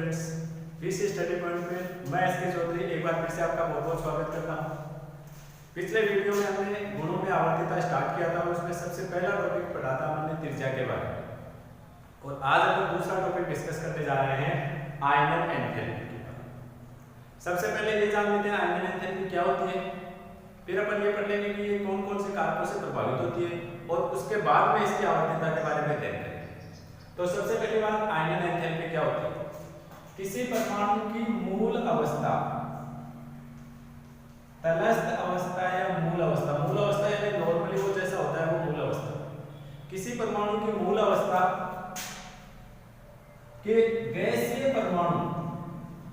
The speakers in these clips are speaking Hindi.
फ्रेंड्स, पीसी स्टडी पॉइंट में मैं एसके चौधरी एक बार फिर से आपका बहुत बहुत स्वागत करता हूँ। पिछले वीडियो में हमने गुणों में आवर्तीयता स्टार्ट किया था और उसमें सबसे पहला टॉपिक पढ़ा था हमने त्रिज्या के बारे में, और आज हम दूसरा टॉपिक डिस्कस करने जा रहे हैं आयनन एंथैल्पी के बारे में। सबसे पहले ये जान लेते हैं आयनन एंथैल्पी क्या होती है, फिर अपन ये पढ़ लेंगे कि ये कौन कौन से कारकों से प्रभावित होती है और उसके बाद में इसकी आवर्तीयता के बारे में अध्ययन करेंगे। तो सबसे पहली बात, आयनन एंथैल्पी क्या होती है? किसी परमाणु की मूल अवस्था, तटस्थ अवस्था या मूल अवस्था यानी नॉर्मली वो जैसा होता है वो मूल अवस्था। किसी परमाणु की मूल अवस्था के गैसीय परमाणु,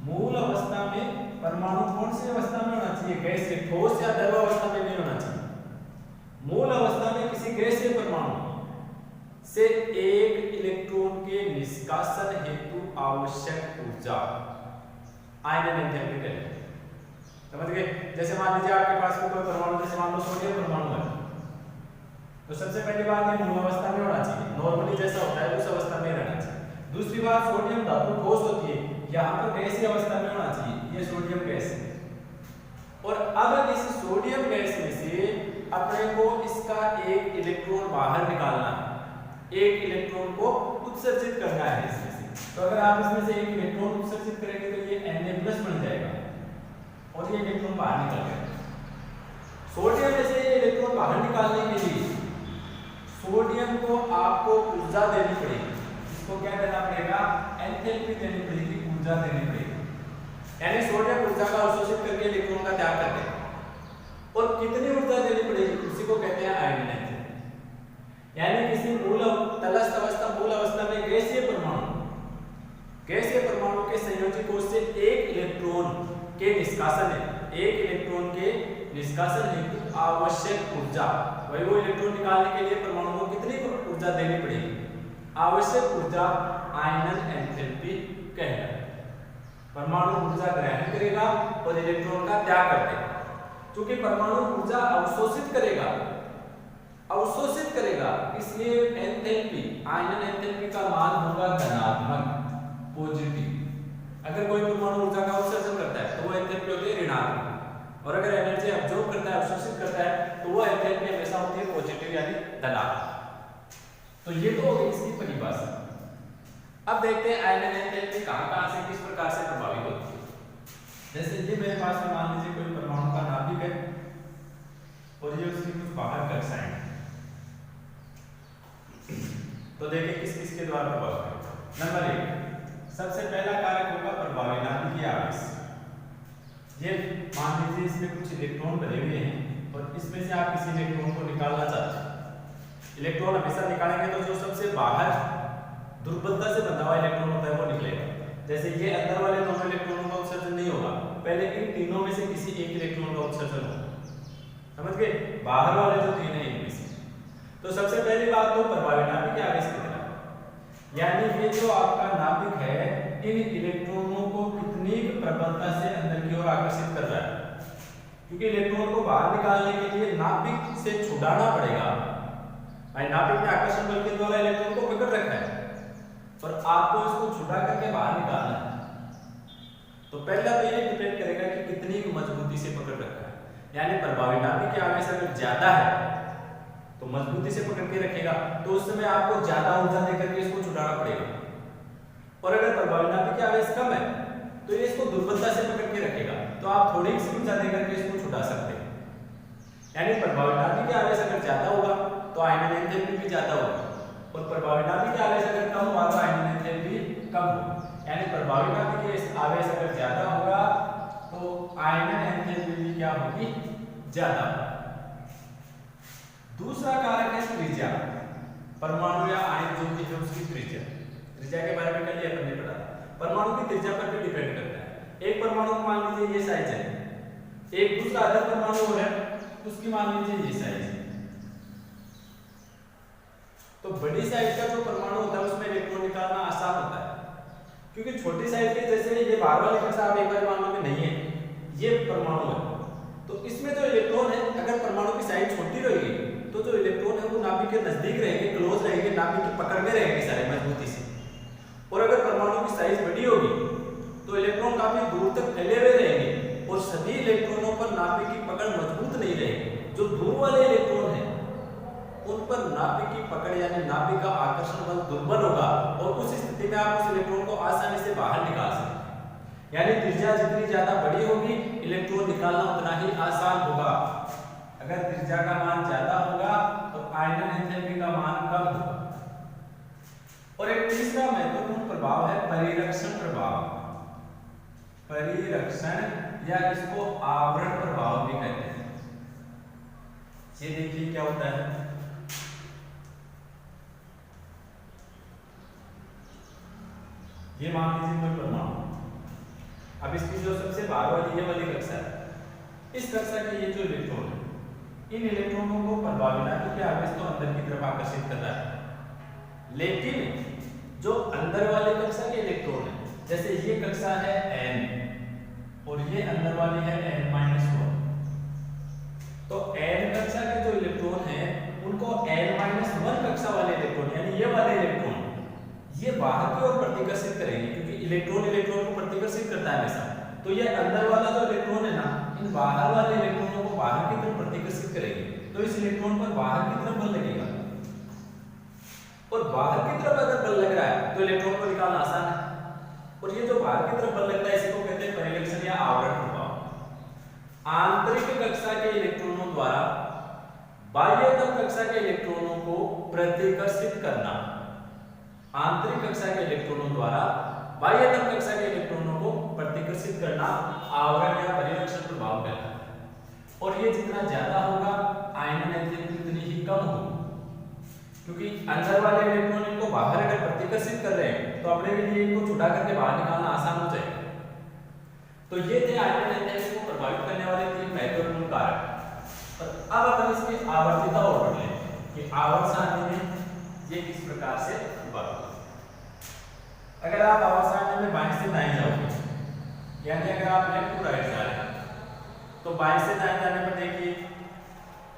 मूल अवस्था में परमाणु कौन सी अवस्था में होना चाहिए? गैसीय, ठोस या द्रव अवस्था में नहीं होना चाहिए। मूल अवस्था में किसी गैसीय परमाणु से एक इलेक्ट्रॉन के निष्कासन हेतु आवश्यक ऊर्जा आयनन एंथैल्पी कहलाती है। समझ गए? जैसे मान लीजिए आपके पास कोई परमाणु, जैसे मान लो सोडियम परमाणु है, तो सबसे पहली बात ये मूल अवस्था में होना चाहिए, नॉर्मली जैसा होता है उस अवस्था में रहना चाहिए। दूसरी बात, सोडियम धातु ठोस होती है, यहाँ पर गैसीय अवस्था में होना चाहिए, ये सोडियम गैस है। और अब इस सोडियम गैस में से अपने को इसका एक इलेक्ट्रॉन बाहर निकालना है, एक इलेक्ट्रॉन को उत्सर्जित करना है इसमें से। तो अगर आप इसमें से एक इलेक्ट्रॉन उत्सर्जित करेंगे तो ये Na+ बन जाएगा और ये इलेक्ट्रॉन बाहर निकल जाएगा। सोडियम में से ये इलेक्ट्रॉन बाहर निकालने के लिए सोडियम को आपको ऊर्जा देनी पड़ेगी। इसको क्या देना पड़ेगा? एंथैल्पी देनी पड़ेगी, ऊर्जा देनी पड़ेगी। यानी सोडियम ऊर्जा का अवशोषित करके इलेक्ट्रॉन का त्याग कर देगा। और कितनी ऊर्जा देनी पड़ेगी? उसी को कहते हैं आयनन एंथैल्पी। यानी किसी तटस्थ अवस्था, मूल अवस्था में गैसीय परमाणु के संयोजी कोश से एक इलेक्ट्रॉन के निष्कासन हेतु आवश्यक ऊर्जा, वही वो इलेक्ट्रॉन निकालने के लिए परमाणु को कितनी ऊर्जा देनी पड़ेगी? आवश्यक ऊर्जा आयनन एंथैल्पी कहलाती है। परमाणु ऊर्जा ग्रहण करेगा और इलेक्ट्रॉन का त्याग कर देगा। क्योंकि परमाणु ऊर्जा अवशोषित करेगा, इसलिए एंथैल्पी, आयनन एंथैल्पी का मान होगा धनात्मक, पॉजिटिव। अगर कोई परमाणु ऊर्जा का उत्सर्जन करता है तो वो एंथैल्पी होती है ऋणात्मक, और अगर एनर्जी अब्जॉर्ब करता है, अवशोषित करता है, तो वो एंथैल्पी हमेशा होती है पॉजिटिव यानी धनात्मक। तो ये तो हो गई इसकी परिभाषा। अब देखते हैं आयनन एंथैल्पी कहां से, किस प्रकार से प्रभावित होती है। जैसे ये मेरे पास में मान लीजिए कोई परमाणु का नाभिक है और ये उसकी कुछ बाहर कक्षाएं हैं, तो देखिए किस किस के द्वारा प्रभावित होगा। नंबर 1, सबसे पहला कारक होगा प्रभावी नाभिकीय आवेश। ये मान लीजिए इसमें कुछ इलेक्ट्रॉन भरे हुए हैं और इसमें से आप किसी इलेक्ट्रॉन को निकालना चाहते हैं। इलेक्ट्रॉन हमेशा निकालेंगे तो जो सबसे बाहर दुर्बलता से बंधा हुआ इलेक्ट्रॉन होता है वो निकलेगा। जैसे ये अंदर वाले दोनों इलेक्ट्रॉनों का उत्सर्जन नहीं होगा, पहले इन तीनों में से किसी एक इलेक्ट्रॉन का उत्सर्जन होगा। समझ गए? बाहर वाले जो तीन है इनमें से। तो सबसे पहली बात तो प्रभावी नाभिकीय आवेश की तरह, यानी ये जो आपका नाभिक है इन इलेक्ट्रॉनों को कितनी प्रबलता से अंदर की ओर आकर्षित कर रहा है। क्योंकि इलेक्ट्रॉन को बाहर निकालने के लिए नाभिक से छुड़ाना पड़ेगा। भाई नाभिक ने आकर्षण बल के द्वारा इलेक्ट्रॉन को पकड़ रखा है और आपको इसको छुड़ा करके बाहर निकालना है। तो पहला तो ये डिपेंड करेगा कि कितनी मजबूती से पकड़ रखा है। यानी प्रभावी नाभिकीय आवेश अगर ज्यादा है तो मजबूती से पकड़ के रखेगा, तो उस समय आपको ज्यादा ऊर्जा देकर के इसको छुड़ाना पड़ेगा। और अगर प्रभावी नाभिकीय आवेश कम है तो ये इसको दुर्बलता से पकड़ के रखेगा, तो आप थोड़ी सी ऊर्जा देकर के इसको छुड़ा सकते हैं। यानी प्रभावी नाभिकीय आवेश अगर ज्यादा होगा तो आयनन एंथैल्पी भी ज्यादा होगी, और प्रभावी नाभिकीय आवेश अगर कम हुआ तो आयनन एंथैल्पी कम होगी। यानी प्रभावी नाभिकीय आवेश अगर ज्यादा होगा तो आयनन एंथैल्पी भी क्या होगी? ज्यादा। दूसरा कारक है त्रिज्या। परमाणु या आयन जो भी है उसकी त्रिज्या के बारे में कल अपन ने पढ़ा। परमाणु की त्रिज्या पर भी डिपेंड करता है। एक परमाणु मान लीजिए ये साइज है, एक दूसरा अदर परमाणु हो है उसकी मान लीजिए ये साइज है। तो बड़ी साइज का जो परमाणु होता है उसमें इलेक्ट्रॉन निकालना आसान होता है, क्योंकि छोटी साइज के जैसे ये बाहर वाले कक्षा आप एक बार मान लो कि नहीं है, ये परमाणु है, तो इसमें जो इलेक्ट्रॉन है अगर परमाणु की साइज छोटी रहेगी तो जो इलेक्ट्रॉन है वो नाभिक के नजदीक रहेंगे, क्लोज रहेंगे, नाभिक की पकड़ में रहेंगे सारे मजबूती से। और अगर परमाणु की साइज बड़ी होगी दूर वाले इलेक्ट्रॉन हैं उन पर नाभिक की पकड़ यानी नाभिक का आकर्षण बल दुर्बल होगा और उस स्थिति में आप उस इलेक्ट्रॉन को आसानी से बाहर निकाल सकते हैं। यानी त्रिज्या जितनी ज्यादा बड़ी होगी इलेक्ट्रॉन निकालना उतना ही आसान होगा। अगर त्रिज्या का मान ज्यादा होगा तो आयनन एंथैल्पी का मान कम होगा। और एक तीसरा महत्वपूर्ण प्रभाव है परिरक्षण प्रभाव। परिरक्षण या इसको आवरण प्रभाव भी कहते हैं। ये देखिए क्या होता है। ये मान लीजिए कोई परमाणु, अब इसकी जो सबसे बाहर वाली ये वाली कक्षा है, इस कक्षा के ये जो इलेक्ट्रॉन है, इन इलेक्ट्रॉनों को परभाविनात्मक आवेश तो अंदर की तरफ आकर्षित कर रहा है। लेकिन जो अंदर वाले कक्षा के इलेक्ट्रॉन है, जैसे ये कक्षा है n और ये अंदर वाली है n-1, तो n कक्षा के जो इलेक्ट्रॉन है उनको n-1 कक्षा वाले इलेक्ट्रॉन यानी ये वाले इलेक्ट्रॉन ये बाहर की ओर प्रतिकर्षित करेंगे, क्योंकि इलेक्ट्रॉन इलेक्ट्रॉन को प्रतिकर्षित करता है हमेशा। तो ये अंदर वाला जो इलेक्ट्रॉन है ना, इन बाहर वाले इलेक्ट्रॉनों को बाहर की तरफ प्रतिकर्षित करेंगे, तो इस इलेक्ट्रॉन पर बाहर की तरफ बल लगेगा। और बाहर की तरफ अगर बल लग रहा है तो इलेक्ट्रॉन को निकालना आसान है। और ये जो बाहर की तरफ बल लगता है इसी को कहते हैं परिलक्षण या आवरण प्रभाव। आंतरिक कक्षा के इलेक्ट्रॉनों द्वारा बाह्यतम कक्षा के इलेक्ट्रॉनों को प्रतिकर्षित करना, आंतरिक कक्षा के इलेक्ट्रॉनों द्वारा बाह्यतम कक्षा के इलेक्ट्रॉनों को प्रतिकर्षित करना आवरण या परिरक्षण प्रभाव कहलाता है। और ये जितना ज्यादा होगा आयनन एंथैल्पी उतनी ही कम होगी, क्योंकि अंदर वाले इलेक्ट्रॉन इनको बाहर अगर प्रतिकर्षित कर रहे हैं तो अपने लिए इनको छुटा करके बाहर निकालना आसान हो जाएगा। तो ये थे आयनन एंथैल्पी को प्रभावित करने वाले 3 महत्वपूर्ण कारक। और अब अपन इसकी आवर्तिता और पढ़ लें कि आवर्त सारणी में ये किस प्रकार से प्रभावित। अगर आप आवर्त सारणी में बाएं से दाएं जाओगे, यानी अगर आप लेफ्ट टू राइट जा रहे हैं तो बाएं से दाएं जाने पर देखिए,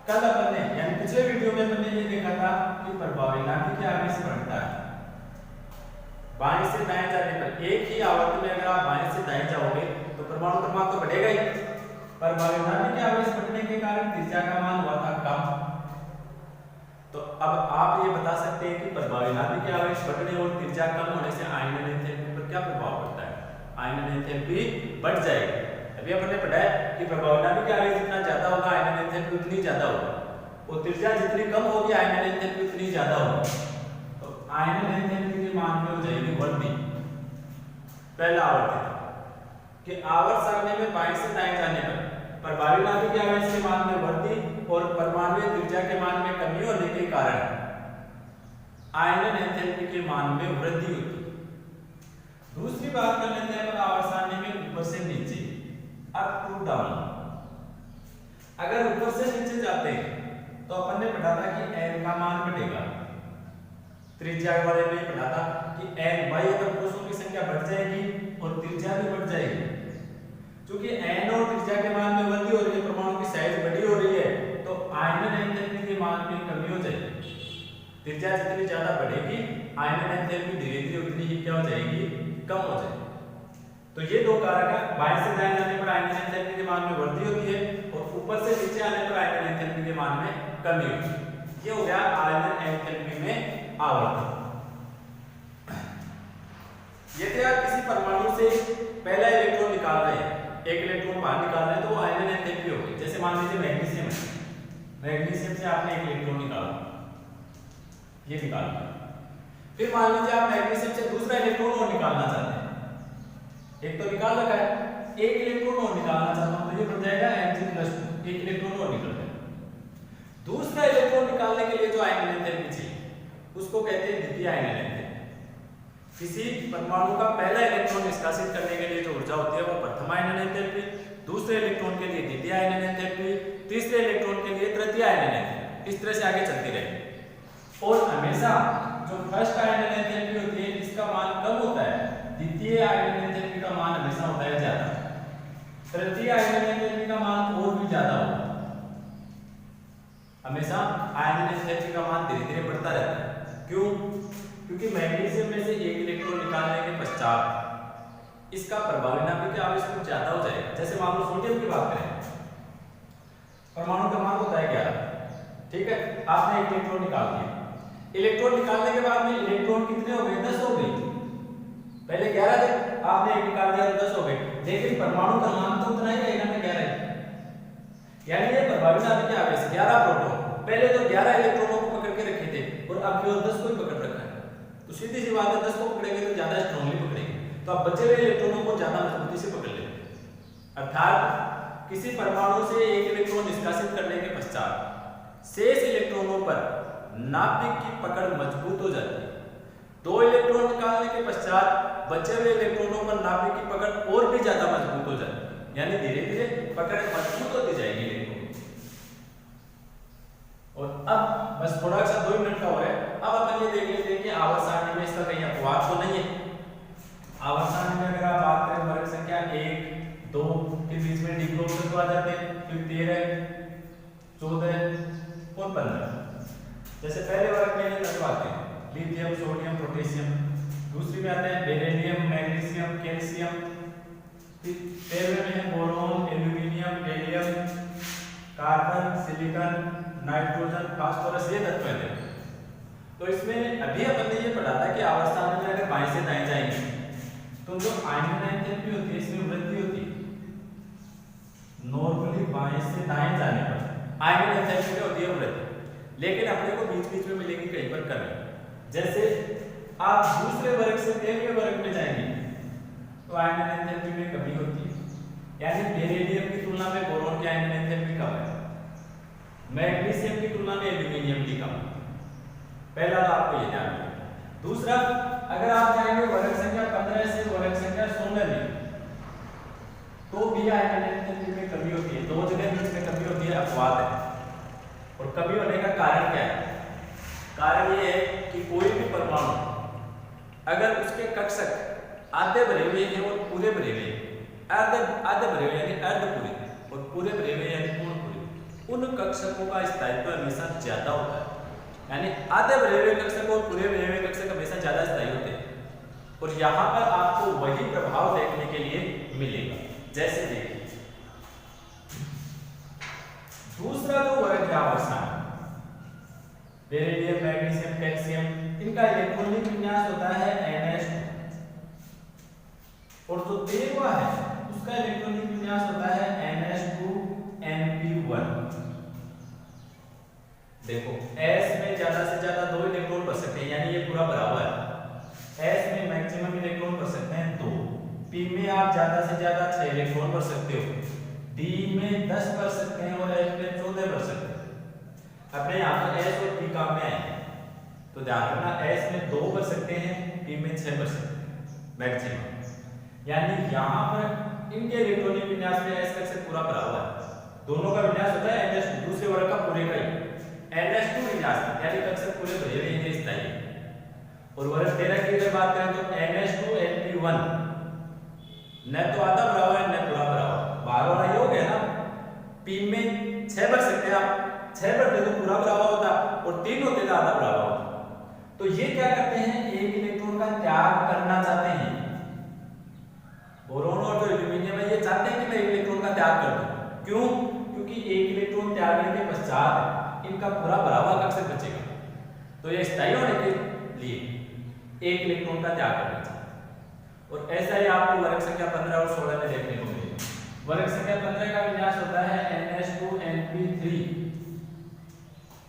कल अपन ने यानी पिछले वीडियो में हमने ये देखा था कि प्रभावी नाभिकीय आवेश बढ़ता है। बाएं से दाएं जाने पर एक ही आवर्त में अगर आप बाएं से दाएं जाओगे तो परमाणु क्रमांक तो बढ़ेगा ही। प्रभावी नाभिकीय आवेश बढ़ने के कारण त्रिज्या का मान हुआ था कम। तो अब आप ये बता सकते हैं कि प्रभावी नाभिकीय आवेश बढ़ने और त्रिज्या कम होने से आयनन एंथैल्पी पर क्या प्रभाव पड़ता है? आयनन एंथैल्पी बढ़ जाएगी। अभी अपन ने पढ़ा है कि प्रभावी नाभिकीय आवेश जितना ज्यादा होगा आयनन एंथैल्पी उतनी ज्यादा होगी, और त्रिज्या जितनी कम होगी आयनन एंथैल्पी उतनी ज्यादा होगी। तो आयनन एंथैल्पी के मान में हो जाएगी वृद्धि। पहला आवर्त कि आवर्त सारणी में बाएं से दाएं जाने पर प्रभावी नाभिकीय आवेश के मान में वृद्धि और परमाणुीय त्रिज्या के मान में कमी होने के कारण आयनन एंथैल्पी के मान में वृद्धि होती है। दूसरी बात कर लेते हैं आवर्त सारणी में ऊपर से नीचे, अप टू डाउन। अगर ऊपर से नीचे जाते हैं तो अपन ने पढ़ा था कि n का मान बढ़ेगा। त्रिज्या वाले में पढ़ा था कि n बाह्यतम कोषों की संख्या बढ़ जाएगी और त्रिज्या भी बढ़ जाएगी। क्योंकि n और त्रिज्या के मान में वृद्धि हो रही है, परमाणु की साइज बड़ी हो रही है, तो आयनन एंथैल्पी के मान में कमी हो जाएगी। त्रिज्या जितनी ज्यादा बढ़ेगी आयनन एंथैल्पी धीरे धीरे उतनी ही क्या हो जाएगी? कम हो जाएगी। तो ये दो कारक है, बाएं से दाएं जाने पर आयनन एंथैल्पी के मान में वृद्धि होती है और ऊपर से नीचे आने पर आयनन एंथैल्पी के मान में कमी होती है। ये हो गया आयनन एंथैल्पी में आवर्तन। यदि आप किसी परमाणु से पहला इलेक्ट्रॉन निकाल रहे हैं, एक इलेक्ट्रॉन बाहर निकाल रहे हैं, तो वो आयनन एंथैल्पी होगी। जैसे मान लीजिए मैग्नीशियम है, मैग्नीशियम से आपने एक इलेक्ट्रॉन निकाला, ये निकाला। फिर मान लीजिए आप मैग्नीशियम से दूसरा इलेक्ट्रॉन और निकालना चाहते हैं, एक तो निकाल रखा है, एक इलेक्ट्रॉन और निकालना चाहता हूं तो ये बन जाएगा Mg+2, एक इलेक्ट्रॉन और निकल जाएगा। दूसरा इलेक्ट्रॉन निकालने के लिए जो आयनन एंथैल्पी चाहिए उसको कहते हैं द्वितीय आयनन एंथैल्पी। किसी परमाणु का पहला इलेक्ट्रॉन निष्कासित करने के लिए जो ऊर्जा होती है वो प्रथम आयनन एंथैल्पी, दूसरे इलेक्ट्रॉन के लिए द्वितीय आयनन एंथैल्पी, तीसरे इलेक्ट्रॉन के लिए तृतीय आयनन एंथैल्पी, इस तरह से आगे चलती रहेगी। और हमेशा जो फर्स्ट आयनन एंथैल्पी होती है इसका मान कम होता है, द्वितीय आयनन एंथैल्पी का मान हमेशा होता है ज्यादा, तृतीय आयनन एंथैल्पी का मान और भी ज्यादा होता है। हमेशा आयनन एंथैल्पी का मान धीरे धीरे बढ़ता रहता है। क्यों? क्योंकि मैग्नीशियम में से एक इलेक्ट्रॉन निकालने के पश्चात इसका प्रभावी नाभिकीय आवेश कुछ ज्यादा हो जाएगा। जैसे मान लो सोडियम की बात करें परमाणु क्रमांक होता है 11। ठीक है, आपने एक इलेक्ट्रॉन निकाल दिया। इलेक्ट्रॉन निकालने के बाद में इलेक्ट्रॉन कितने हो गए? 10 हो गए। पहले 11 थे, आपने एक निकाल दिया तो 10 हो गए, लेकिन परमाणु क्रमांक तो उतना ही रहेगा ना, 11 है। यानी ये प्रभावी नाभिकीय आवेश 11 प्रोटॉन, पहले तो 11 इलेक्ट्रॉनों को पकड़ के रखे थे और अब केवल 10 को ही पकड़ रखा है। तो सीधी सी बात है, 10 को पकड़ेंगे तो ज्यादा स्ट्रांगली पकड़ेंगे, तो अब बचे हुए इलेक्ट्रॉनों को ज्यादा मजबूती से पकड़ लेंगे। अर्थात किसी परमाणु से एक इलेक्ट्रॉन निष्कासित करने के पश्चात शेष इलेक्ट्रॉनों पर नाभिक की पकड़ मजबूत हो जाती है। 2 इलेक्ट्रॉन निकालने के पश्चात बचे हुए इलेक्ट्रॉनों पर नाभिक की पकड़ और भी ज्यादा मजबूत हो जाती है, यानी धीरे धीरे पकड़ मजबूत होती जाएगी इलेक्ट्रॉन। और अब बस थोड़ा सा 2 मिनट का हो रहा है, अब अपन ये देख लेते हैं कि आवर्त सारणी में इसका कहीं अपवाद तो नहीं है। आवर्त सारणी में अगर आप बात करें वर्ग संख्या 1 2 के बीच में डी ग्रुप तो आ जाते हैं, फिर 13 14 और 15। जैसे पहले वर्ग में तत्व आते हैं लिथियम सोडियम पोटेशियम, दूसरी में आते हैं बेरिलियम मैग्नीशियम कैल्शियम, फिर 13वें में है boron aluminium gallium carbon silicon nitrogen phosphorus, ये तत्व हैं। तो इसमें अभी अपन ने ये पढ़ा था कि आवर्त सारणी में अगर बाएं से दाएं जाएंगे तो जो आयनिक एंथैल्पी होती है इसमें वृद्धि होती है। नॉर्मली बाएं से दाएं जाने पर आयनिक एंथैल्पी में होती है वृद्धि, लेकिन अपने को बीच बीच में मिलेगी कहीं पर कमी। जैसे आप दूसरे वर्ग से 13वें वर्ग में जाएंगे तो आयनिक एंथैल्पी में कमी होती है, यानी बेरिलियम की तुलना में बोरोन की आयनिक एंथैल्पी कम है, मैग्नीशियम की तुलना में एल्यूमिनियम की कम है। पहला तो आपको ये ध्यान रखना। दूसरा, अगर आप जाएंगे वर्ग संख्या 15 से वर्ग संख्या 16 में तो भी आयनिक एंथैल्पी में कमी होती है, 2 जगह बीच में कमी होती है, अपवाद है। और कमी होने का कारण क्या है? कारण ये है कि कोई भी परमाणु अगर उसके कक्षक आधे भरे हुए हैं और पूरे भरे हुए हैं, आधे भरे हुए यानी अर्ध पूरे और पूरे भरे हुए यानी पूर्ण पूरे, उन कक्षकों का स्थायित्व हमेशा ज्यादा होता है। यानी आधे भरे हुए कक्षक और पूरे भरे हुए कक्षक हमेशा ज्यादा स्थायी होते हैं। और यहाँ पर आपको वही प्रभाव देखने के लिए मिलेगा। जैसे देखिए दूसरा जो वर्ग है आवर्त सारणी, बेरिलियम मैग्नीशियम कैल्शियम, इनका इलेक्ट्रॉनिक विन्यास होता है NH2 और जो 13वां है उसका इलेक्ट्रॉनिक विन्यास होता है NH2Np1। देखो S में ज्यादा से ज्यादा 2 इलेक्ट्रॉन भर सकते हैं, यानी ये पूरा बराबर है। S में मैक्सिमम इलेक्ट्रॉन भर सकते हैं 2, P में आप ज्यादा से ज्यादा 6 इलेक्ट्रॉन भर सकते हो, D में 10 भर सकते हैं और F में 14 भर सकते हैं। अपने यहाँ पर S और P काम में आए तो ध्यान रखना, S में 2 भर सकते हैं, P में 6 भर सकते हैं मैक्सिमम। यानी यहाँ पर इनके इलेक्ट्रॉनिक विन्यास में S कक्षक पूरा बराबर है, दोनों का विन्यास होता है NH2, दूसरे वर्ग का पूरे का ही NH2 विन्यास, यानी कक्षक पूरे भरे हुए हैं स्थायी। और वर्ग 13 की अगर बात करें तो NH2Np1 न तो आधा बराबर है न पूरा बराबर, बाहर वाला ये हो गया ना। P में 6 भर सकते हैं आप, 6 भरते तो पूरा बराबर होता और 3 होते तो आधा बराबर होता। तो ये क्या करते हैं, एक इलेक्ट्रॉन का त्याग करना चाहते हैं। बोरोन और जो एल्यूमिनियम है ये चाहते हैं कि मैं एक इलेक्ट्रॉन का त्याग कर दूं। क्यों? क्योंकि एक इलेक्ट्रॉन त्यागने के पश्चात इनका पूरा बराबर कक्षक बचेगा, तो ये स्थायी होने के लिए एक इलेक्ट्रॉन का त्याग करना चाहिए। और ऐसा ही आपको वर्ग संख्या 15 और 16 में देखने को मिलेगा। वर्ग संख्या 15 का विन्यास होता है NH2Np3,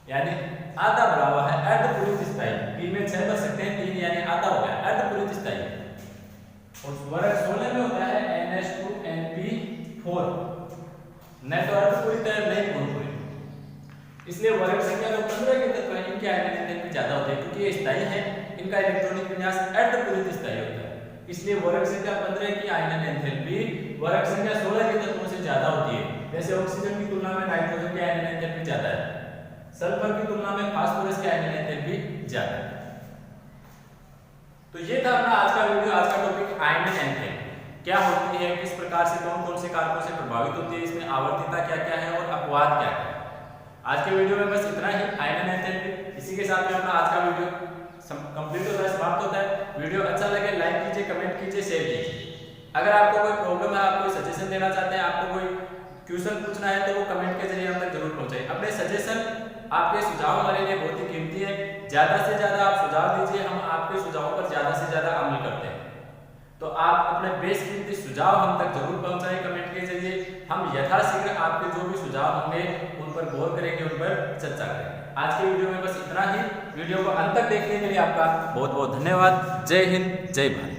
यानी आधा बराबर है अर्धपूरित स्थायी। P में 6 भर सकते हैं, 3 यानी आधा हो गया अर्धपूरित स्थायी। और वर्ग 16 में होता है NH2Np4, न तो अर्धपूरित है नहीं पूर्णपूरित। इसलिए वर्ग संख्या जो 15 के तत्व हैं इनके आयनिक एंथैल्पी ज्यादा होते हैं, क्योंकि ये स्थायी है, इनका इलेक्ट्रॉनिक विन्यास अर्धपूरित स्थायी होता है। इसलिए वर्ग संख्या 15 की आयनिक एंथैल्पी वर्ग संख्या 16 के तत्वों से ज्यादा होती है। जैसे ऑक्सीजन की तुलना में नाइट्रोजन की आयनिक एंथैल्पी ज्यादा है, सल्फर की तुलना में फास्फोरस की आयनिक एंथैल्पी ज्यादा है। तो ये था अपना आज का वीडियो। आज का टॉपिक आयनिक एंथैल्पी क्या होती है, किस प्रकार से कौन कौन से कारकों से प्रभावित होती है, इसमें आवर्तिता क्या क्या है और अपवाद क्या है। आज के वीडियो में बस इतना ही, आयनिक एंथैल्पी। इसी के साथ में अपना आज का वीडियो कंप्लीट होता है, समाप्त होता है। वीडियो अच्छा लगे लाइक कीजिए, कमेंट कीजिए, शेयर कीजिए। अगर आपको कोई प्रॉब्लम है, आप कोई सजेशन देना चाहते हैं, आपको कोई क्वेश्चन पूछना है तो वो कमेंट के जरिए हम तक जरूर पहुंचाइए। अपने सजेशन, आपके सुझाव हमारे लिए बहुत ही कीमती है। ज्यादा से ज्यादा आप सुझाव दीजिए, हम आपके सुझावों पर ज्यादा से ज्यादा अमल करते हैं। तो आप अपने बेशकीमती सुझाव हम तक जरूर पहुंचाएं कमेंट के जरिए। हम यथाशीघ्र आपके जो भी सुझाव होंगे उन पर गौर करेंगे, उन पर चर्चा करेंगे। आज के वीडियो में बस इतना ही। वीडियो को अंत तक देखने के लिए आपका बहुत बहुत धन्यवाद। जय हिंद, जय भारत।